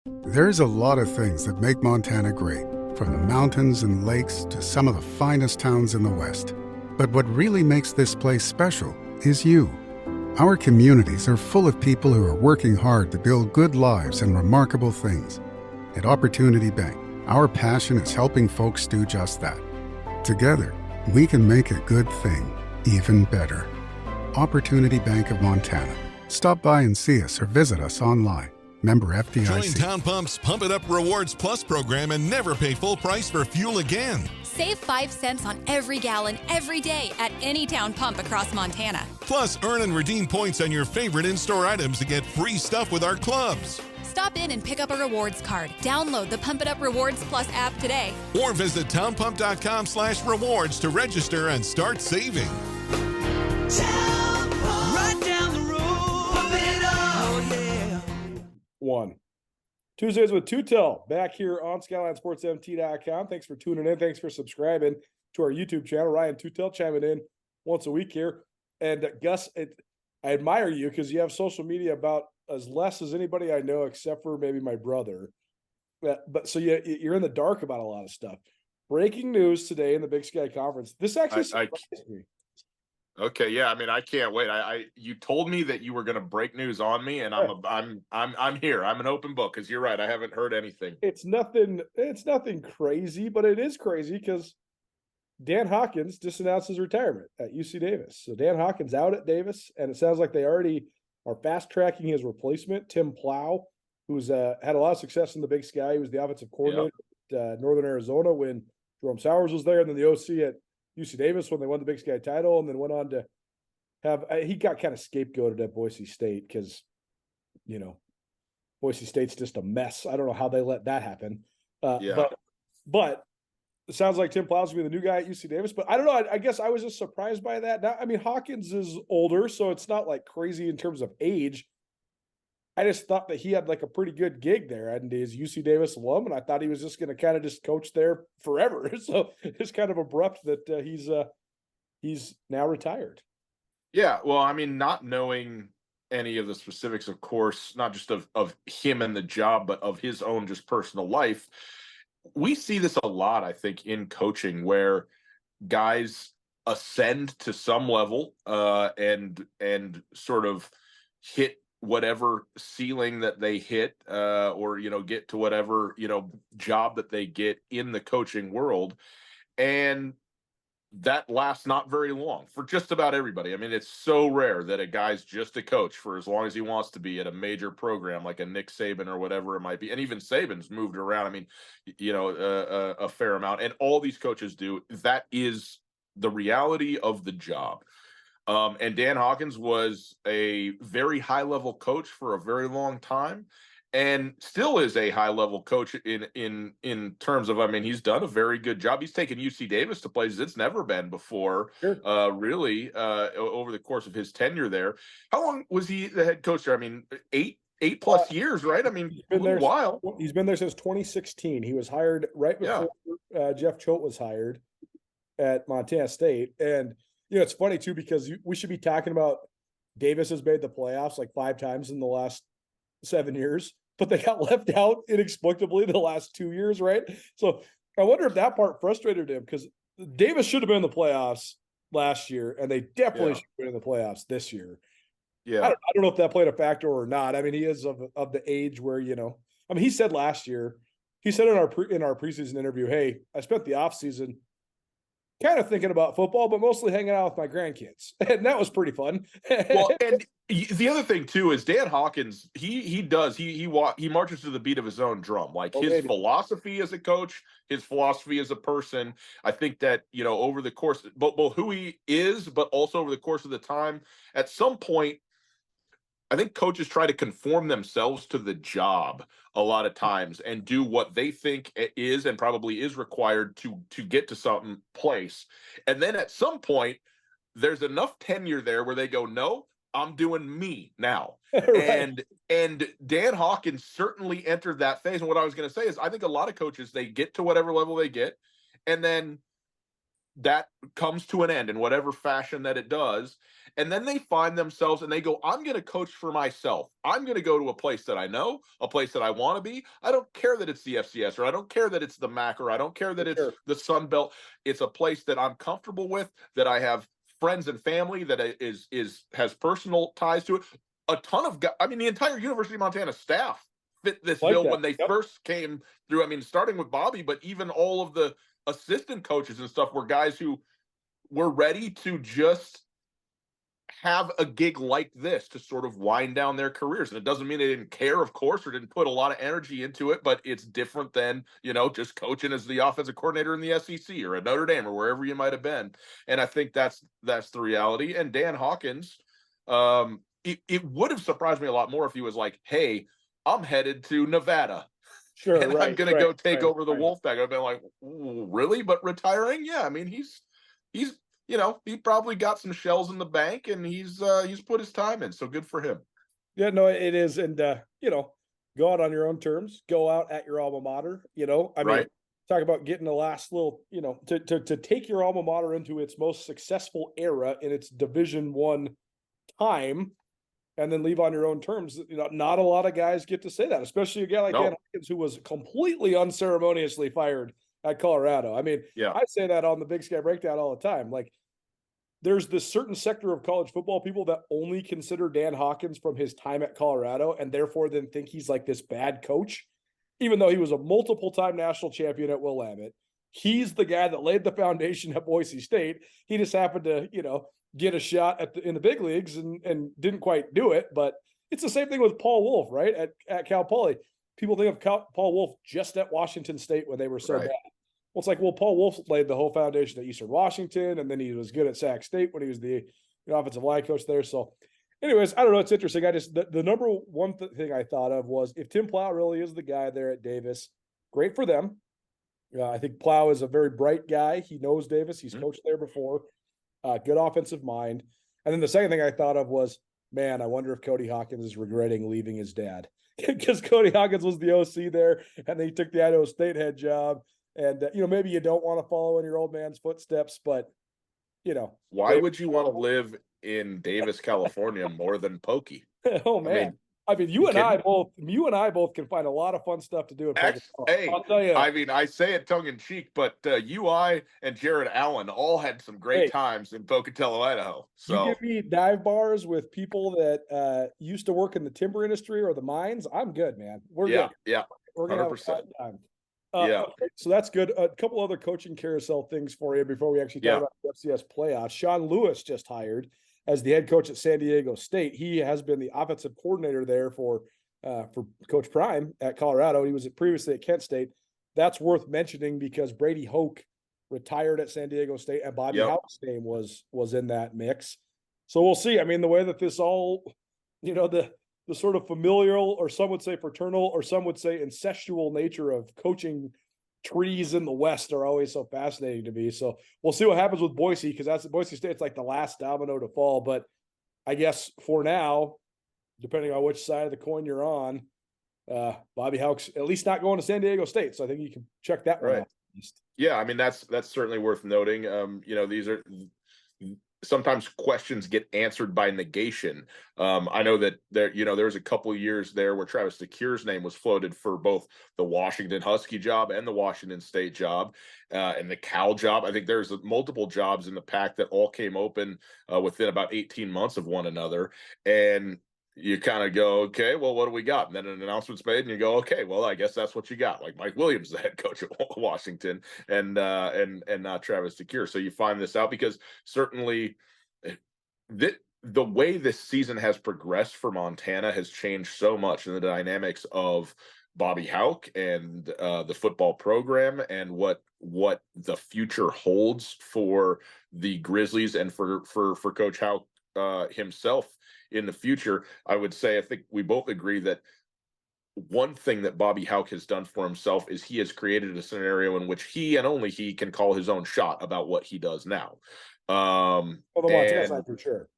There's a lot of things that make Montana great, from the mountains and lakes to some of the finest towns in the West. But what really makes this place special is you. Our communities are full of people who are working hard to build good lives and remarkable things. At Opportunity Bank, our passion is helping folks do just that. Together, we can make a good thing even better. Opportunity Bank of Montana. Stop by and see us or visit us online. Member FDIC. Join Town Pump's Pump It Up Rewards Plus program and never pay full price for fuel again. Save 5 cents on every gallon every day at any Town Pump across Montana. Plus, earn and redeem points on your favorite in-store items to get free stuff with our clubs. Stop in and pick up a rewards card. Download the Pump It Up Rewards Plus app today. Or visit townpump.com/rewards to register and start saving. Town Pump. Right down the road. Pump it up. Oh, yeah. One. Tuesdays with Tootell back here on SkylineSportsMT.com. Thanks for tuning in. Thanks for subscribing to our YouTube channel. Ryan Tootell chiming in once a week here. And Gus, I admire you because you have social media about as less as anybody I know, except for maybe my brother. But so you're in the dark about a lot of stuff. Breaking news today in the Big Sky Conference. This actually surprised me. Okay, yeah. I mean, I can't wait. You told me that you were going to break news on me, and I'm here. I'm an open book because you're right. I haven't heard anything. It's nothing crazy, but it is crazy because Dan Hawkins just announced his retirement at UC Davis. So Dan Hawkins out at Davis, and it sounds like they already are fast tracking his replacement, Tim Plow, who's had a lot of success in the Big Sky. He was the offensive coordinator at Northern Arizona when Jerome Sowers was there, and then the OC at UC Davis when they won the Big Sky title, and then went on to have he got kind of scapegoated at Boise State because, Boise State's just a mess. I don't know how they let that happen. But it sounds like Tim Plow's gonna be the new guy at UC Davis. But I don't know. I guess I was just surprised by that. Now, I mean, Hawkins is older, so it's not like crazy in terms of age. I just thought that he had like a pretty good gig there, and he's UC Davis alum, and I thought he was just going to kind of just coach there forever. So it's kind of abrupt that he's now retired. Yeah, well, I mean, not knowing any of the specifics, of course, not just of him and the job, but of his own just personal life. We see this a lot, I think, in coaching where guys ascend to some level and sort of hit whatever ceiling that they hit or get to whatever job that they get in the coaching world, and that lasts not very long for just about everybody. I mean, it's so rare that a guy's just a coach for as long as he wants to be at a major program like a Nick Saban or whatever it might be. And even Saban's moved around, I mean, a fair amount, and all these coaches do. That is the reality of the job. And Dan Hawkins was a very high-level coach for a very long time, and still is a high-level coach in terms of, I mean, he's done a very good job. He's taken UC Davis to places it's never been before, Sure. really, over the course of his tenure there. How long was he the head coach there? I mean, eight plus years, right? I mean, a little while. He's been there since 2016. He was hired right before Jeff Choate was hired at Montana State. And it's funny too, because we should be talking about Davis has made the playoffs like 5 times in the last 7 years, but they got left out inexplicably the last 2 years, right? So I wonder if that part frustrated him, because Davis should have been in the playoffs last year, and they definitely should have been in the playoffs this year. Yeah, I don't know if that played a factor or not. I mean, he is of the age where, I mean, he said last year, he said in our preseason interview, hey, I spent the offseason kind of thinking about football, but mostly hanging out with my grandkids. And that was pretty fun. Well, and the other thing too is Dan Hawkins, he marches to the beat of his own drum. Like his philosophy as a coach, his philosophy as a person. I think that, over the course, both who he is, but also over the course of the time, at some point, I think coaches try to conform themselves to the job a lot of times and do what they think is and probably is required to get to some place. And then at some point, there's enough tenure there where they go, no, I'm doing me now. Right. And Dan Hawkins certainly entered that phase. And what I was going to say is I think a lot of coaches, they get to whatever level they get, and then that comes to an end in whatever fashion that it does. And then they find themselves and they go, I'm going to coach for myself. I'm going to go to a place that I know, a place that I want to be. I don't care that it's the FCS, or I don't care that it's the MAC, or I don't care that it's the Sun Belt. It's a place that I'm comfortable with, that I have friends and family that has personal ties to it. A ton of guys, I mean, the entire University of Montana staff fit this bill when they first came through. I mean, starting with Bobby, but even all of the assistant coaches and stuff were guys who were ready to just have a gig like this to sort of wind down their careers. And it doesn't mean they didn't care, of course, or didn't put a lot of energy into it, but it's different than, just coaching as the offensive coordinator in the SEC or at Notre Dame or wherever you might have been. And I think that's the reality. And Dan Hawkins, it would have surprised me a lot more if he was like, hey, I'm headed to Nevada. Sure, and I'm going to go take over the Wolfpack. I've been like, really? But retiring? Yeah. I mean, he's he probably got some shells in the bank, and he's put his time in. So good for him. Yeah, no, it is. And, go out on your own terms, go out at your alma mater, I mean, talk about getting the last little, to take your alma mater into its most successful era in its Division I time, and then leave on your own terms. Not a lot of guys get to say that, especially a guy like Dan Hawkins, who was completely unceremoniously fired at Colorado. I mean, I say that on the Big Sky Breakdown all the time. Like, there's this certain sector of college football people that only consider Dan Hawkins from his time at Colorado, and therefore then think he's like this bad coach, even though he was a multiple-time national champion at Willamette. He's the guy that laid the foundation at Boise State. He just happened to, get a shot in the big leagues and didn't quite do it. But it's the same thing with Paul Wolf, right? At Cal Poly. People think of Paul Wolf just at Washington State when they were so bad. Well, it's like, Paul Wolf laid the whole foundation at Eastern Washington, and then he was good at Sac State when he was the offensive line coach there. So anyways, I don't know. It's interesting. I just, the number one thing I thought of was, if Tim Plow really is the guy there at Davis, great for them. I think Plow is a very bright guy. He knows Davis. He's coached there before. Good offensive mind. And then the second thing I thought of was, man, I wonder if Cody Hawkins is regretting leaving his dad, because Cody Hawkins was the OC there, and then he took the Idaho State head job. And, maybe you don't want to follow in your old man's footsteps, but, why would you want to live in Davis, California more than Pokey? Oh, man. I mean, you and I both can find a lot of fun stuff to do. Hey, I'll tell you. I mean, I say it tongue in cheek, but I and Jared Allen all had some great times in Pocatello, Idaho. So you give me dive bars with people that used to work in the timber industry or the mines, I'm good, man. We're good. Yeah, we're gonna have a fun time. Okay, so that's good. A couple other coaching carousel things for you before we actually talk about the FCS playoffs. Sean Lewis just hired as the head coach at San Diego State. He has been the offensive coordinator there for Coach Prime at Colorado. He was previously at Kent State. That's worth mentioning because Brady Hoke retired at San Diego State, and Bobby Houck's name was in that mix. So we'll see. I mean, the way that this all, the sort of familial, or some would say fraternal, or some would say incestual nature of coaching trees in the West are always so fascinating to me. So we'll see what happens with Boise, because that's Boise State's like the last domino to fall. But I guess for now, depending on which side of the coin you're on, Bobby Houck's at least not going to San Diego State. So I think you can check that one out. Yeah, I mean, that's certainly worth noting. These are sometimes questions get answered by negation. I know that there was a couple of years there where Travis DeCuire's name was floated for both the Washington Husky job and the Washington State job, and the Cal job. I think there's multiple jobs in the pack that all came open within about 18 months of one another. And you kind of go, okay, well, what do we got? And then an announcement's made, and you go, okay, well, I guess that's what you got. Like Mike Williams, the head coach at Washington, and not Travis DeCuire. So you find this out because certainly the way this season has progressed for Montana has changed so much in the dynamics of Bobby Houck and the football program, and what the future holds for the Grizzlies and for Coach Houck himself in the future. I would say, I think we both agree that one thing that Bobby Houck has done for himself is he has created a scenario in which he and only he can call his own shot about what he does now. The Montana side for sure.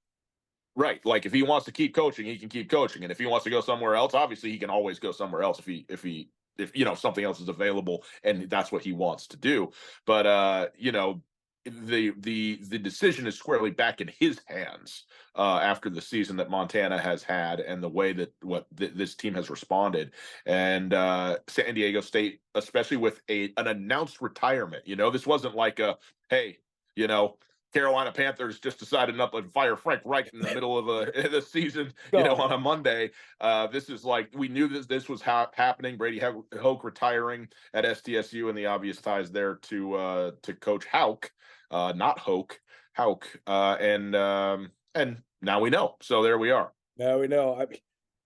Right. Like if he wants to keep coaching, he can keep coaching. And if he wants to go somewhere else, obviously he can always go somewhere else if something else is available and that's what he wants to do. But the decision is squarely back in his hands after the season that Montana has had and the way that this team has responded. And San Diego State, especially with an announced retirement, this wasn't like a, hey, Carolina Panthers just decided not to fire Frank Reich in the middle of the season, on a Monday. This is like, we knew this was happening. Brady Hoke retiring at SDSU, and the obvious ties there to Coach Houck, not Hoke, and now we know. So there we are. Now we know.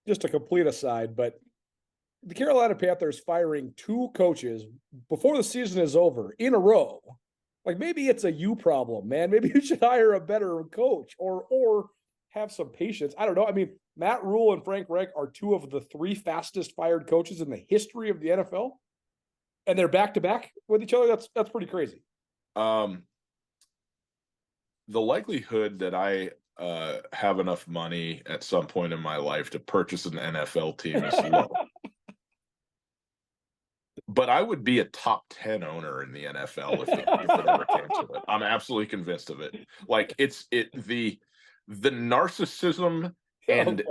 Just a complete aside, but the Carolina Panthers firing 2 coaches before the season is over in a row. Like, maybe it's a you problem, man. Maybe you should hire a better coach or have some patience. I don't know. I mean, Matt Rule and Frank Reich are 2 of the 3 fastest fired coaches in the history of the NFL, and they're back to back with each other. That's pretty crazy. The likelihood that I have enough money at some point in my life to purchase an NFL team is low. But I would be a top 10 owner in the NFL if it ever came to it. I'm absolutely convinced of it. Like, the narcissism and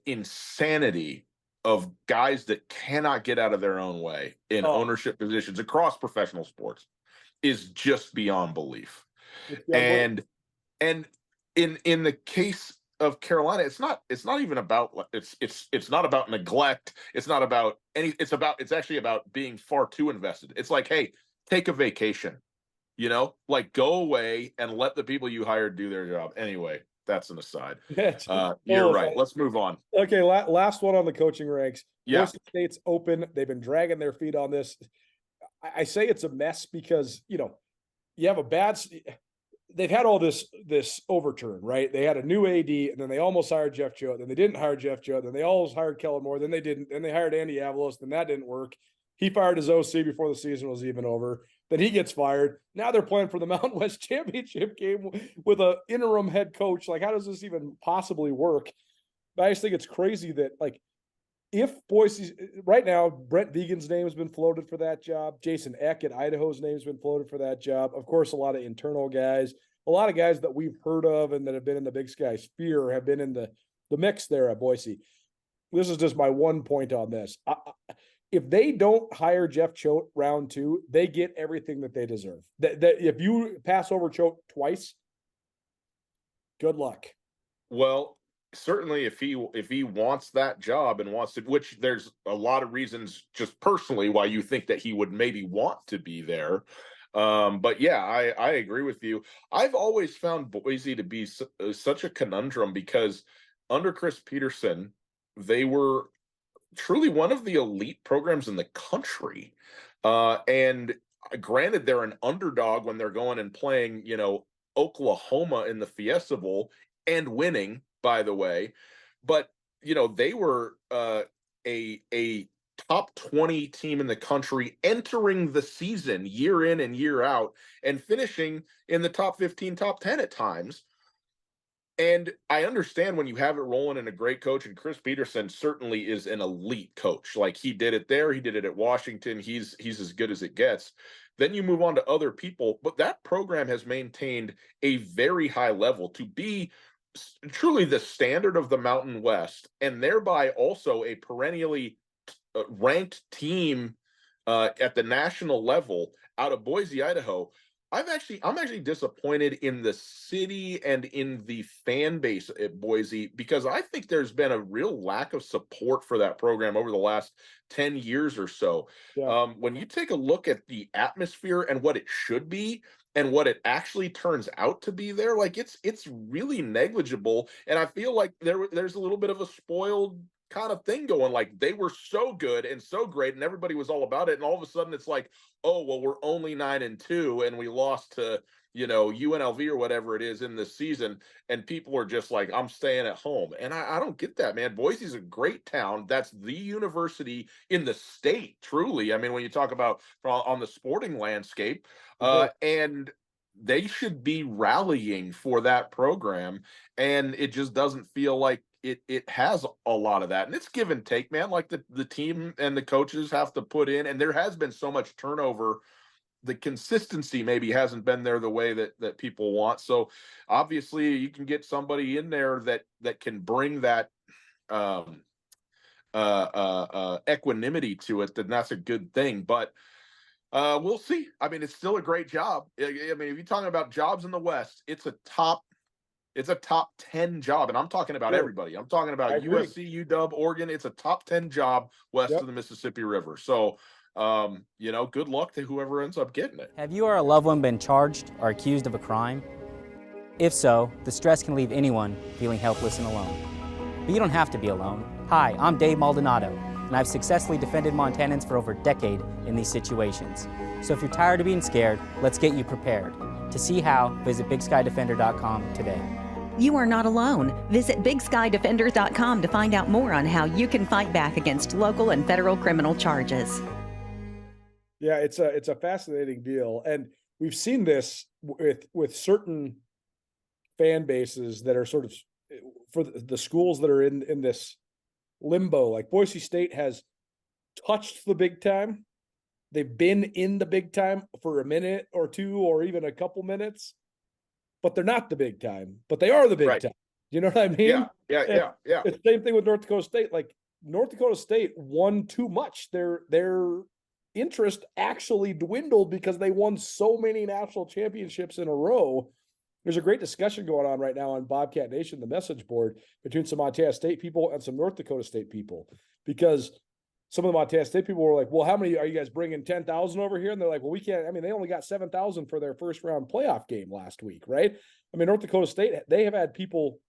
insanity of guys that cannot get out of their own way in ownership positions across professional sports is just beyond belief. And in the case of Carolina, it's not even about it's not about neglect. It's not about it's actually about being far too invested. It's like, hey, take a vacation, like go away and let the people you hired do their job. Anyway, that's an aside. You're right. Let's move on. Okay, last one on the coaching ranks. Yeah. Boise State's open. They've been dragging their feet on this. I say it's a mess because, you have a bad – they've had all this overturn, right? They had a new AD, and then they almost hired Jeff Choate. Then they didn't hire Jeff Choate. Then they almost hired Kellen Moore. Then they didn't. Then they hired Andy Avalos. Then that didn't work. He fired his OC before the season was even over. Then he gets fired. Now they're playing for the Mountain West Championship game with an interim head coach. Like, how does this even possibly work? But I just think it's crazy that, like, if Boise right now, Brent Vigen's name has been floated for that job. Jason Eck at Idaho's name has been floated for that job. Of course, a lot of internal guys, a lot of guys that we've heard of and that have been in the Big Sky sphere have been in the mix there at Boise. This is just my one point on this. If they don't hire Jeff Choate round 2, they get everything that they deserve. That if you pass over Choate twice, good luck. Well, certainly if he wants that job and wants to, which there's a lot of reasons just personally why you think that he would maybe want to be there. But yeah, I agree with you. I've always found Boise to be such a conundrum because under Chris Peterson, they were truly one of the elite programs in the country. And granted, they're an underdog when they're going and playing, Oklahoma in the Fiesta Bowl and winning, by the way, but they were a top 20 team in the country entering the season year in and year out and finishing in the top 15, top 10 at times. And I understand when you have it rolling and a great coach, and Chris Peterson certainly is an elite coach. Like, he did it there, he did it at Washington. He's as good as it gets. Then you move on to other people, but that program has maintained a very high level to be truly the standard of the Mountain West, and thereby also a perennially ranked team at the national level out of Boise, Idaho. I'm actually disappointed in the city and in the fan base at Boise because I think there's been a real lack of support for that program over the last 10 years or so. Yeah. When you take a look at the atmosphere and what it should be and what it actually turns out to be there, like it's really negligible. And I feel like there's a little bit of a spoiled kind of thing going. Like, they were so good and so great and everybody was all about it, and all of a sudden it's like, oh well, we're only 9-2 and we lost to UNLV or whatever it is in this season, and people are just like, I'm staying at home. And I don't get that, man. Boise's a great town. That's the university in the state, truly. I mean, when you talk about on the sporting landscape, and they should be rallying for that program, and it just doesn't feel like it has a lot of that. And it's give and take, man. Like the team and the coaches have to put in, and there has been so much turnover the consistency maybe hasn't been there the way that people want. So obviously you can get somebody in there that can bring that equanimity to it, then that's a good thing. But we'll see. I mean, it's still a great job. I mean, if you're talking about jobs in the West, it's a top 10 job. And I'm talking about everybody. I'm talking about USC, UW, Oregon. It's a top 10 job west of the Mississippi River. So, good luck to whoever ends up getting it. Have you or a loved one been charged or accused of a crime? If so, the stress can leave anyone feeling helpless and alone. But you don't have to be alone. Hi, I'm Dave Maldonado, and I've successfully defended Montanans for over a decade in these situations. So if you're tired of being scared, let's get you prepared. To see how, visit BigSkyDefender.com today. You are not alone. Visit BigSkyDefender.com to find out more on how you can fight back against local and federal criminal charges. Yeah, it's a fascinating deal, and we've seen this with certain fan bases that are sort of for the schools that are in this limbo. Like Boise State has touched the big time. They've been in the big time for a minute or two, or even a couple minutes, but they're not the big time. But they are the big time. You know what I mean? Yeah. It's the same thing with North Dakota State. Like North Dakota State won too much. Their interest actually dwindled because they won so many national championships in a row. There's a great discussion going on right now on Bobcat Nation, the message board, between some Montana State people and some North Dakota State people, because some of the Montana State people were like, well, how many are you guys bringing 10,000 over here? And they're like, well, we can't. I mean, they only got 7,000 for their first round playoff game last week, right? I mean, North Dakota State, they have had people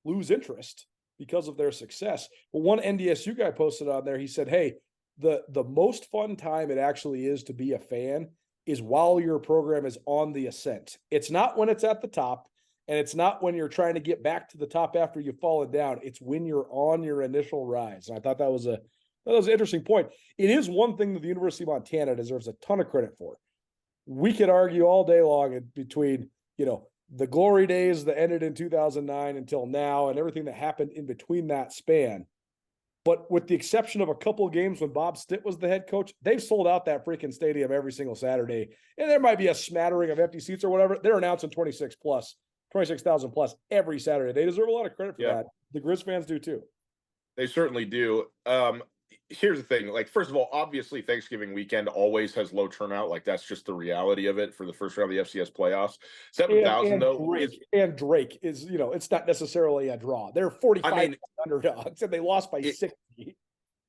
lose interest because of their success. But one NDSU guy posted on there, he said, hey, the most fun time it actually is to be a fan is while your program is on the ascent. It's not when it's at the top, and it's not when you're trying to get back to the top after you've fallen down. It's when you're on your initial rise. And I thought that was an interesting point. It is one thing that the University of Montana deserves a ton of credit for. We could argue all day long between, the glory days that ended in 2009 until now and everything that happened in between that span. But with the exception of a couple of games when Bob Stitt was the head coach, they've sold out that freaking stadium every single Saturday. And there might be a smattering of empty seats or whatever. They're announcing 26,000 plus every Saturday. They deserve a lot of credit for that. The Grizz fans do too. They certainly do. Here's the thing. Like, first of all, obviously Thanksgiving weekend always has low turnout. Like, that's just the reality of it for the first round of the FCS playoffs. 7,000 though. Drake is, it's not necessarily a draw. They're 45 underdogs and they lost by 60.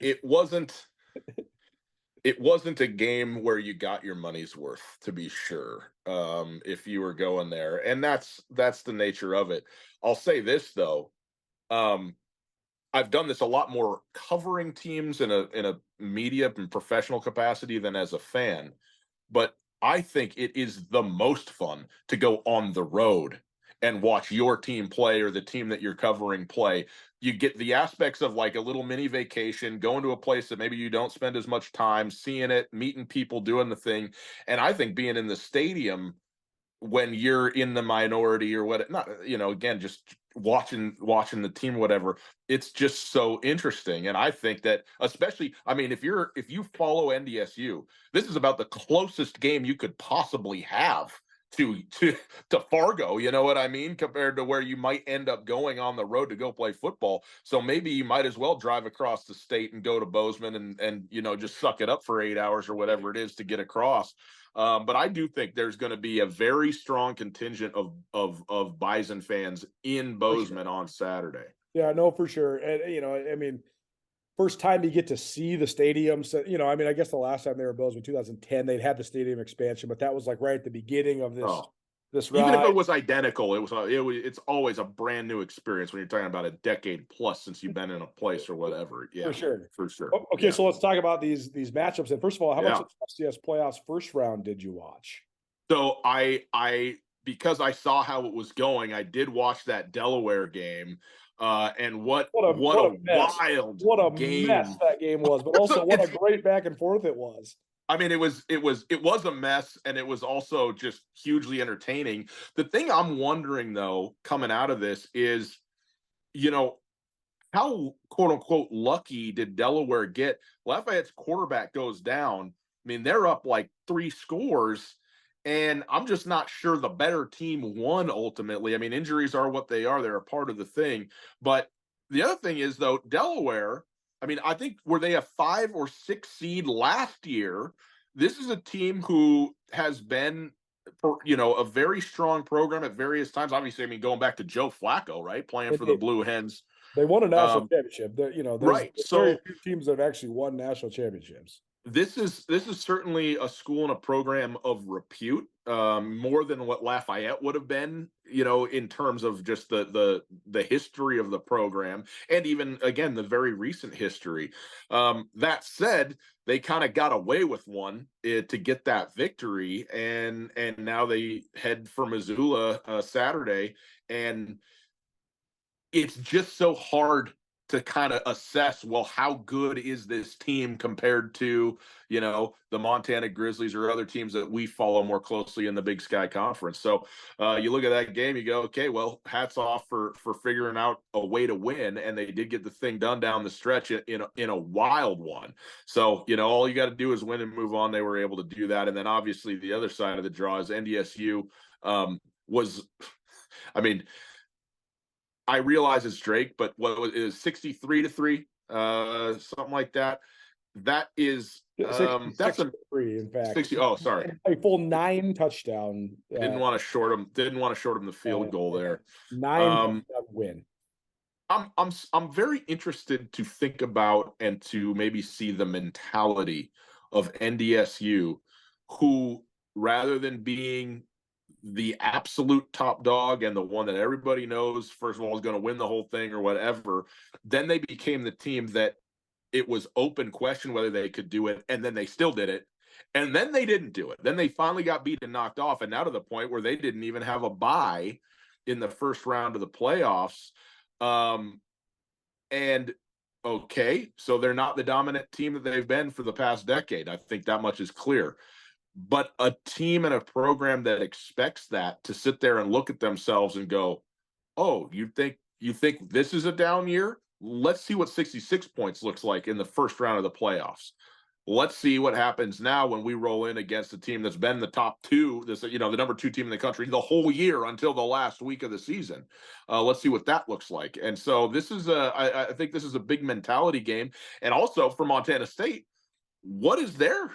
It wasn't a game where you got your money's worth, to be sure. If you were going there, and that's the nature of it. I'll say this though. I've done this a lot more covering teams in a media and professional capacity than as a fan, but I think it is the most fun to go on the road and watch your team play or the team that you're covering play. You get the aspects of like a little mini vacation, going to a place that maybe you don't spend as much time, seeing it, meeting people, doing the thing. And I think being in the stadium when you're in the minority or what, not, again, just watching the team, whatever, it's just so interesting. And I think that, especially, I mean, if you follow NDSU, this is about the closest game you could possibly have to Fargo, you know what I mean, compared to where you might end up going on the road to go play football. So maybe you might as well drive across the state and go to Bozeman and just suck it up for 8 hours or whatever it is to get across. But I do think there's going to be a very strong contingent of Bison fans in Bozeman on Saturday. Yeah, no, for sure. And, I mean, first time you get to see the stadium. So, I guess the last time they were in Bozeman, 2010, they'd had the stadium expansion, but that was like right at the beginning of this ride. Even if it was identical, it's always a brand new experience when you're talking about a decade plus since you've been in a place or whatever. Yeah, for sure. Okay, so let's talk about these matchups. And first of all, how much of the FCS Playoffs first round did you watch? So I because I saw how it was going, I did watch that Delaware game. And what a wild game mess that game was, but also what a great back and forth it was. I mean, it was a mess, and it was also just hugely entertaining. The thing I'm wondering though, coming out of this is, how quote unquote lucky did Delaware get? Lafayette's quarterback goes down. mean, they're up like 3 scores, and I'm just not sure the better team won ultimately. I mean, injuries are what they are. They're a part of the thing. But the other thing is, though, Delaware, I mean, I think were they a 5 or 6 seed last year? This is a team who has been, a very strong program at various times. Obviously, I mean, going back to Joe Flacco, right, playing for the Blue Hens. They won a national championship. There's right. very few teams that have actually won national championships. This is certainly a school and a program of repute, more than what Lafayette would have been, in terms of just the history of the program, and even again the very recent history. That said, they kind of got away with one to get that victory, and now they head for Missoula Saturday, and it's just so hard to kind of assess, well, how good is this team compared to, the Montana Grizzlies or other teams that we follow more closely in the Big Sky Conference. So you look at that game, you go, okay, well, hats off for figuring out a way to win. And they did get the thing done down the stretch in a wild one. So, all you got to do is win and move on. They were able to do that. And then obviously the other side of the draw is NDSU was, I mean, I realize it's Drake, but what was it, 63-3, something like that. That is that's a 63, in fact. 60. Oh, sorry, a full 9 touchdown. Didn't want to short him. Didn't want to short him the field goal there. 9 touchdown win. I'm very interested to think about and to maybe see the mentality of NDSU, who rather than being the absolute top dog and the one that everybody knows, first of all, is going to win the whole thing or whatever, then they became the team that it was open question whether they could do it, and then they still did it, and then they didn't do it. Then they finally got beat and knocked off, and now to the point where they didn't even have a bye in the first round of the playoffs. And okay, so they're not the dominant team that they've been for the past decade. I think that much is clear. But a team and a program that expects that to sit there and look at themselves and go, oh, you think this is a down year? Let's see what 66 points looks like in the first round of the playoffs. Let's see what happens now when we roll in against a team that's been the top 2, the number 2 team in the country the whole year until the last week of the season. Let's see what that looks like. And so this is I think this is a big mentality game. And also for Montana State, what is their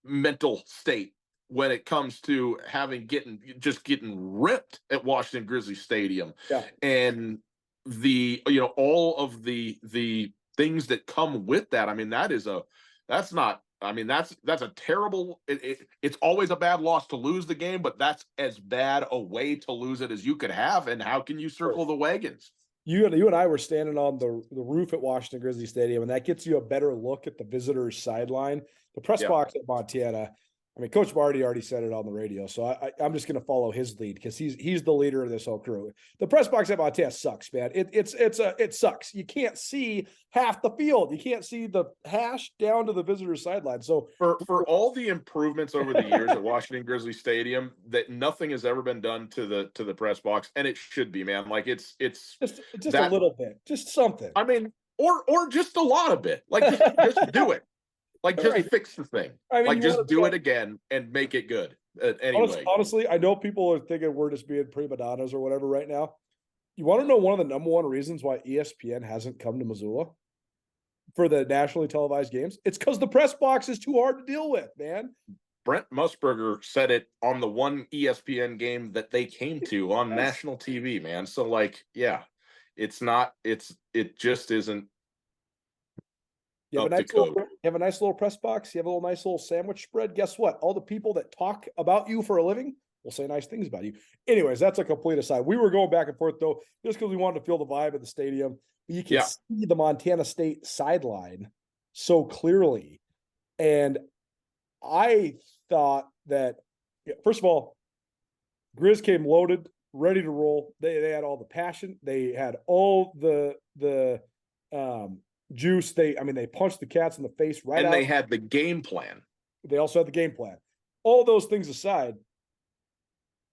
mental state when it comes to getting ripped at Washington Grizzly Stadium? Yeah. And all of the things that come with that. I mean, that's a terrible, it's always a bad loss to lose the game, but that's as bad a way to lose it as you could have. And how can you circle the wagons? You and I were standing on the roof at Washington Grizzly Stadium, and that gets you a better look at the visitors' sideline. The press box at Montana, I mean, Coach Marty already said it on the radio, so I'm just going to follow his lead because he's the leader of this whole crew. The press box at Montana sucks, man. It sucks. You can't see half the field. You can't see the hash down to the visitors' sideline. So for all the improvements over the years at Washington Grizzly Stadium, that nothing has ever been done to the press box, and it should be, man. Like it's just a little bit, just something. I mean, or just a lot of it. Like just do it. Like, just fix the thing. I mean, like, just do it again and make it good. Anyway. Honestly, I know people are thinking we're just being prima donnas or whatever right now. You want to know one of the number one reasons why ESPN hasn't come to Missoula for the nationally televised games? It's because the press box is too hard to deal with, man. Brent Musburger said it on the one ESPN game that they came to on national TV, man. So, like, yeah, it just isn't. You have a nice little press box. You have a nice little sandwich spread. Guess what? All the people that talk about you for a living will say nice things about you. Anyways, that's a complete aside. We were going back and forth, though, just because we wanted to feel the vibe of the stadium. You can see the Montana State sideline so clearly. And I thought that, first of all, Grizz came loaded, ready to roll. They had all the passion. They had all the juice. They punched the cats in the face right out. And they had the game plan. They also had the game plan. All those things aside,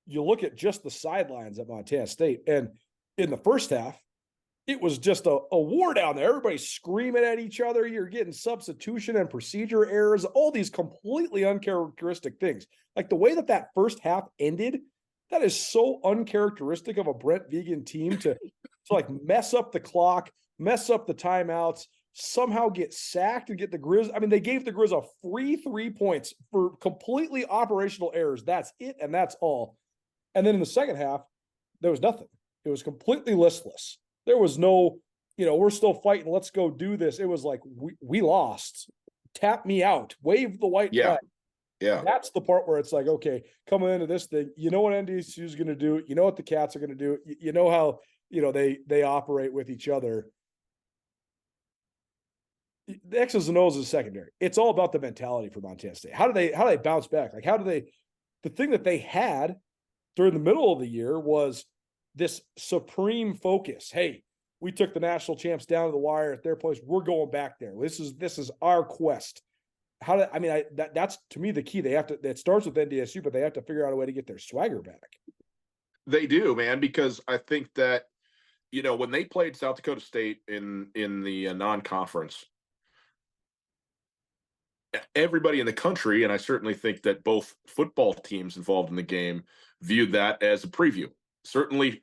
you look at just the sidelines at Montana State, and in the first half, it was just a war down there. Everybody's screaming at each other. You're getting substitution and procedure errors, all these completely uncharacteristic things. Like the way that first half ended, that is so uncharacteristic of a Brent Vigen team to like mess up the clock, mess up the timeouts, somehow get sacked and get the Grizz. I mean, they gave the Grizz a free 3 points for completely operational errors. That's it, and that's all. And then in the second half, there was nothing. It was completely listless. There was no, we're still fighting. Let's go do this. It was like, we lost. Tap me out. Wave the white flag. Yeah. That's the part where it's like, okay, coming into this thing, you know what NDSU is going to do. You know what the Cats are going to do. You know how, they operate with each other. The X's and O's is secondary. It's all about the mentality for Montana State. How do they bounce back? Like, the thing that they had during the middle of the year was this supreme focus. Hey, we took the national champs down to the wire at their place. We're going back there. This is our quest. That's to me the key. That starts with NDSU, but they have to figure out a way to get their swagger back. They do, man, because I think that, when they played South Dakota State in the non-conference, everybody in the country, and I certainly think that both football teams involved in the game, viewed that as a preview. Certainly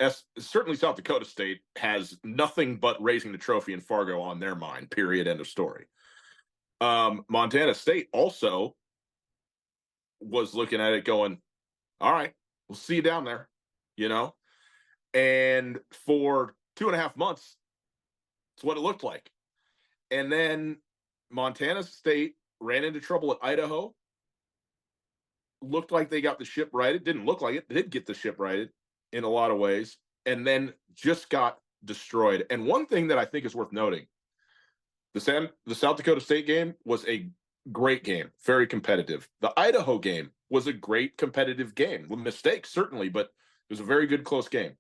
South Dakota State has nothing but raising the trophy in Fargo on their mind, period, end of story. Montana State also was looking at it going, all right, we'll see you down there, and for 2.5 months, it's what it looked like. And then Montana State ran into trouble at Idaho. Looked like they got the ship righted. Didn't look like it. They did get the ship righted in a lot of ways, and then just got destroyed. And one thing that I think is worth noting, the South Dakota State game was a great game, very competitive. The Idaho game was a great competitive game, with mistakes certainly, but it was a very good close game.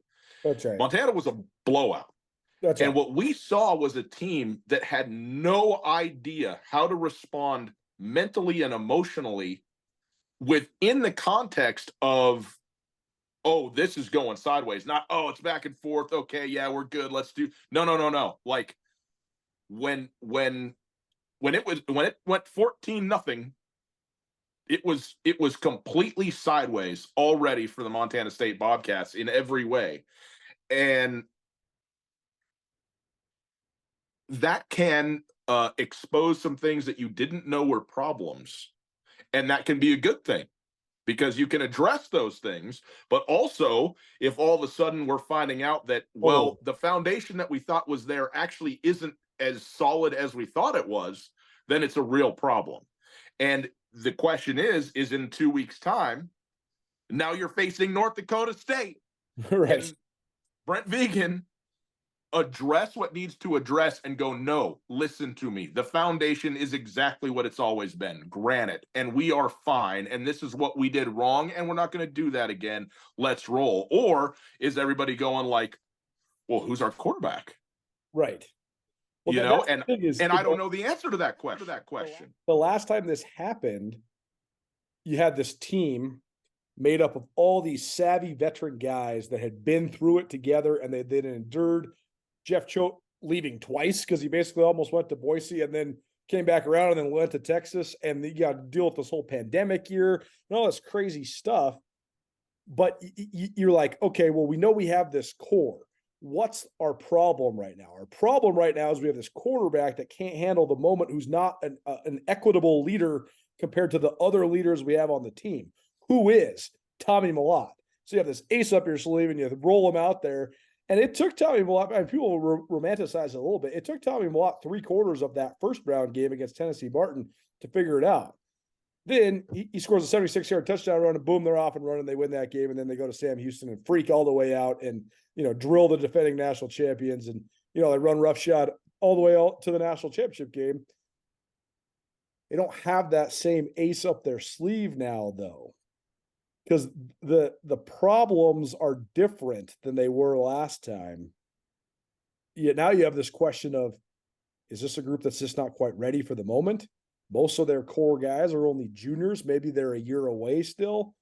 That's right. Montana was a blowout. That's and right. what we saw was a team that had no idea how to respond mentally and emotionally within the context of, oh, this is going sideways. Not, oh, it's back and forth. Okay, yeah, we're good. Let's do. No. Like when it went 14-0, it was completely sideways already for the Montana State Bobcats in every way. And that can expose some things that you didn't know were problems. And that can be a good thing, because you can address those things. But also, if all of a sudden we're finding out that, well, the foundation that we thought was there actually isn't as solid as we thought it was, then it's a real problem. And the question is in 2 weeks' time, now you're facing North Dakota State. Right. And Brent Vigen address what needs to address and go, no, listen to me. The foundation is exactly what it's always been, granite, and we are fine. And this is what we did wrong, and we're not going to do that again. Let's roll. Or is everybody going like, well, who's our quarterback? Right. Well, and I don't know the answer to that question. The last time this happened, you had this team made up of all these savvy veteran guys that had been through it together, and they then endured Jeff Choate leaving twice, because he basically almost went to Boise and then came back around and then went to Texas, and you got to deal with this whole pandemic year and all this crazy stuff. But you're like, okay, well, we know we have this core. What's our problem right now? Our problem right now is we have this quarterback that can't handle the moment, who's not an equitable leader compared to the other leaders we have on the team. Who is Tommy Mellott? So you have this ace up your sleeve, and you roll him out there. And it took Tommy Mellott, and people romanticize it a little bit. It took Tommy Mellott 3/4 of that first round game against Tennessee Martin to figure it out. Then he scores a 76-yard touchdown run, and boom, they're off and running. They win that game, and then they go to Sam Houston and freak all the way out and, drill the defending national champions. And, they run roughshod all the way out to the national championship game. They don't have that same ace up their sleeve now, though, because the problems are different than they were last time. Yet now you have this question of, is this a group that's just not quite ready for the moment? Most of their core guys are only juniors. Maybe they're a year away still.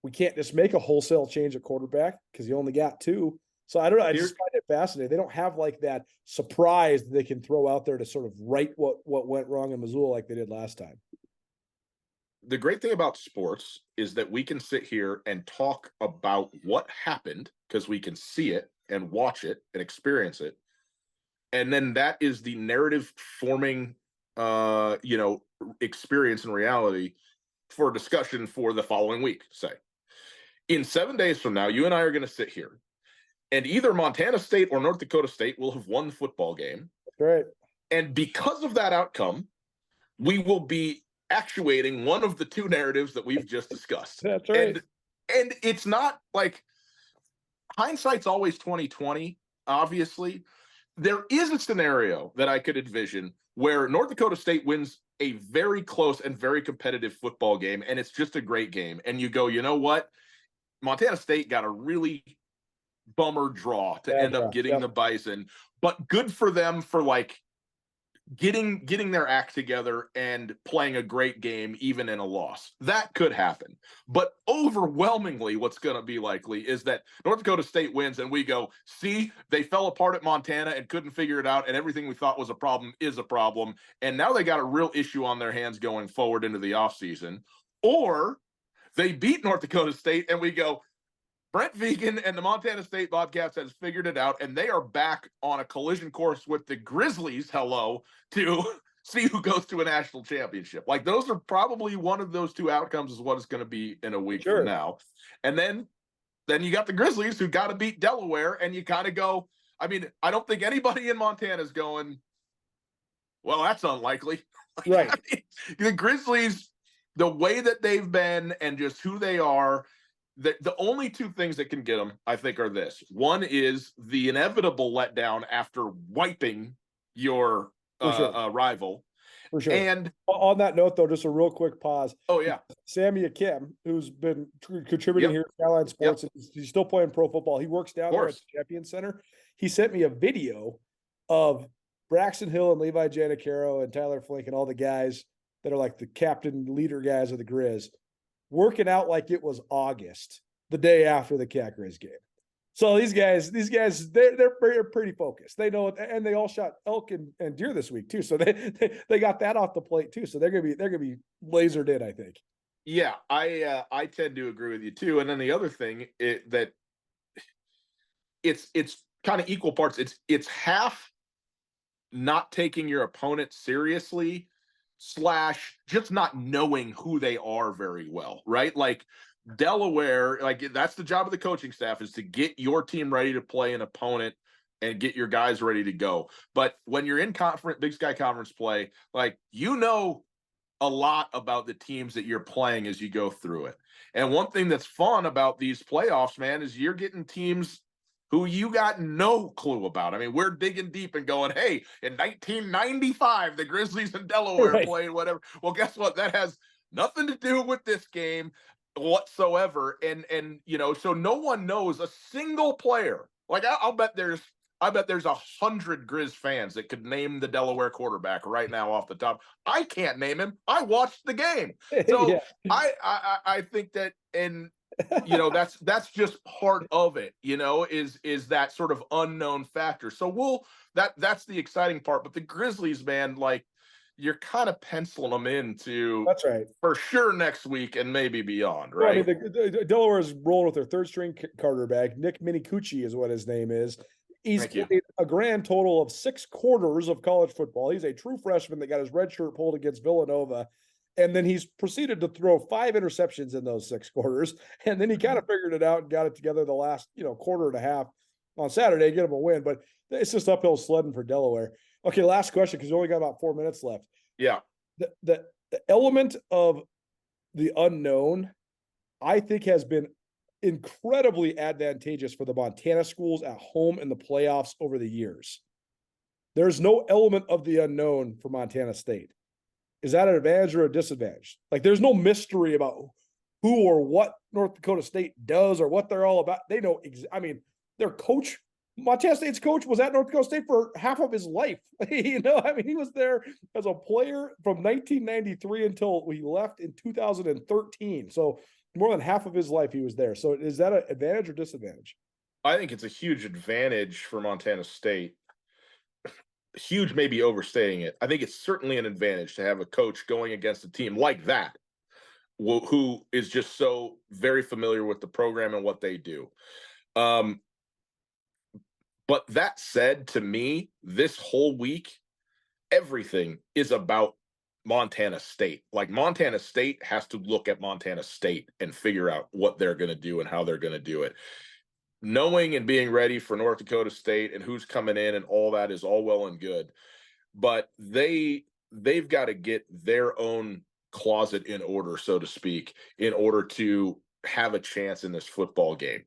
We can't just make a wholesale change at quarterback because you only got two. So I don't know. I just find it fascinating. They don't have like that surprise that they can throw out there to sort of right what went wrong in Missoula like they did last time. The great thing about sports is that we can sit here and talk about what happened because we can see it and watch it and experience it. And then that is the narrative forming, experience and reality for discussion for the following week, say. In 7 days from now, you and I are going to sit here, and either Montana State or North Dakota State will have won the football game. Right. And because of that outcome, we will be actuating one of the two narratives that we've just discussed. That's right. And it's not like hindsight's always 20/20, obviously. There is a scenario that I could envision where North Dakota State wins a very close and very competitive football game, and it's just a great game. And you go, you know what? Montana State got a really bummer draw to end up getting the Bison, but good for them for like getting their act together and playing a great game even in a loss. That could happen. But overwhelmingly what's going to be likely is that North Dakota State wins and we go, see, they fell apart at Montana and couldn't figure it out, and everything we thought was a problem is a problem, and now they got a real issue on their hands going forward into the offseason. Or they beat North Dakota State and we go, Brent Vegan and the Montana State Bobcats has figured it out, and they are back on a collision course with the Grizzlies, to see who goes to a national championship. Like, those are probably one of those two outcomes is what it's going to be in a week from now. And then you got the Grizzlies who got to beat Delaware, and you kind of go, I mean, I don't think anybody in Montana is going, well, that's unlikely. Right. I mean, the Grizzlies, the way that they've been and just who they are, the only two things that can get them, I think, are this. One is the inevitable letdown after wiping your rival. For sure. And on that note, though, just a real quick pause. Oh, yeah. Sammy Akim, who's been contributing here at Skyline Sports, and he's still playing pro football. He works down there at the Champion Center. He sent me a video of Braxton Hill and Levi Janicaro and Tyler Flink and all the guys that are like the captain leader guys of the Grizz working out like it was August, the day after the Cat Grizz game. So these guys, they're pretty focused. They know it, and they all shot elk and deer this week too. So they got that off the plate too. So they're gonna be lasered in, I think. Yeah, I tend to agree with you too. And then the other thing that it's kind of equal parts. It's half not taking your opponent seriously / just not knowing who they are very well, right? Like Delaware, like that's the job of the coaching staff, is to get your team ready to play an opponent and get your guys ready to go. But when you're in Big Sky Conference play, like, you know a lot about the teams that you're playing as you go through it. And one thing that's fun about these playoffs, man, is you're getting teams who you got no clue about. I mean, we're digging deep and going, hey, in 1995, the Grizzlies and Delaware played whatever. Well, guess what? That has nothing to do with this game whatsoever. And so no one knows a single player. Like, I bet there's 100 Grizz fans that could name the Delaware quarterback right now off the top. I can't name him. I watched the game. So I think that, and that's just part of it, is that sort of unknown factor. So that's the exciting part. But the Grizzlies, man, like, you're kind of penciling them into, that's right, for sure, next week and maybe beyond, right? Well, I mean, the Delaware is rolling with their third string quarterback. Nick Minicucci is what his name is. He's played a grand total of 6 quarters of college football. He's a true freshman that got his red shirt pulled against Villanova. And then he's proceeded to throw 5 interceptions in those 6 quarters. And then he kind of figured it out and got it together the last, quarter and a half on Saturday, get him a win. But it's just uphill sledding for Delaware. Okay, last question, because we only got about 4 minutes left. Yeah. The element of the unknown, I think, has been incredibly advantageous for the Montana schools at home in the playoffs over the years. There's no element of the unknown for Montana State. Is that an advantage or a disadvantage? Like, there's no mystery about who or what North Dakota State does or what they're all about. They know. Their coach, Montana State's coach, was at North Dakota State for half of his life. He was there as a player from 1993 until we left in 2013. So more than half of his life he was there. So is that an advantage or disadvantage? I think it's a huge advantage for Montana State. Huge, maybe overstating it. I think it's certainly an advantage to have a coach going against a team like that, who is just so very familiar with the program and what they do. But that said, to me, this whole week, everything is about Montana State. Like, Montana State has to look at Montana State and figure out what they're going to do and how they're going to do it. Knowing and being ready for North Dakota State and who's coming in and all that is all well and good, but they've got to get their own closet in order, so to speak, in order to have a chance in this football game,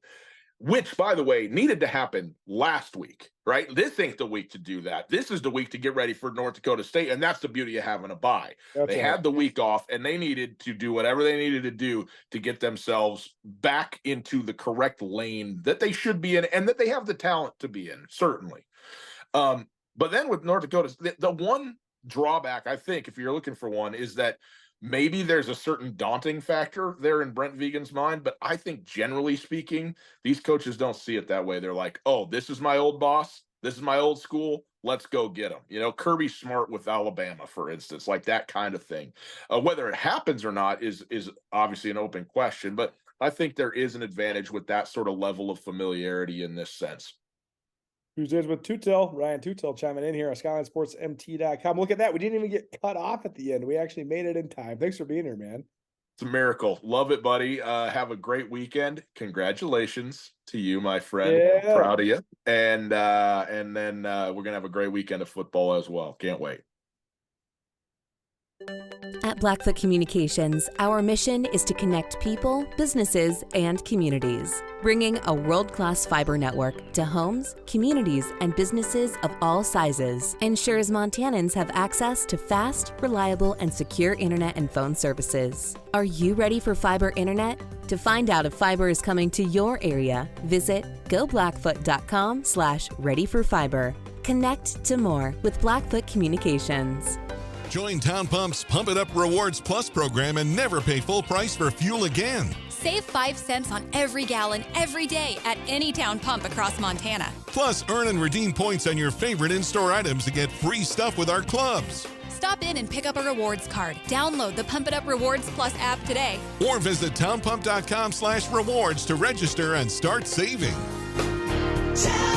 which, by the way, needed to happen last week, right? This ain't the week to do that. This is the week to get ready for North Dakota State, and that's the beauty of having a bye. They had the week off, and they needed to do whatever they needed to do to get themselves back into the correct lane that they should be in and that they have the talent to be in, certainly. But then with North Dakota, the one drawback, I think, if you're looking for one, is that maybe there's a certain daunting factor there in Brent Vigen's mind, but I think generally speaking, these coaches don't see it that way. They're like, oh, this is my old boss. This is my old school. Let's go get them. You know, Kirby Smart with Alabama, for instance, like that kind of thing. Whether it happens or not is obviously an open question, but I think there is an advantage with that sort of level of familiarity in this sense. Tuesdays with Tootell, Ryan Tootell chiming in here on SkylineSportsMT.com. Look at that. We didn't even get cut off at the end. We actually made it in time. Thanks for being here, man. It's a miracle. Love it, buddy. Have a great weekend. Congratulations to you, my friend. Yeah. I'm proud of you. And then we're going to have a great weekend of football as well. Can't wait. At Blackfoot Communications, our mission is to connect people, businesses, and communities, bringing a world-class fiber network to homes, communities, and businesses of all sizes ensures Montanans have access to fast, reliable, and secure internet and phone services. Are you ready for fiber internet? To find out if fiber is coming to your area, visit goblackfoot.com/readyforfiber. Connect to more with Blackfoot Communications. Join Town Pump's Pump It Up Rewards Plus program and never pay full price for fuel again. Save 5 cents on every gallon every day at any town pump across Montana. Plus, earn and redeem points on your favorite in-store items to get free stuff with our clubs. Stop in and pick up a rewards card. Download the Pump It Up Rewards Plus app today. Or visit townpump.com/rewards to register and start saving. Town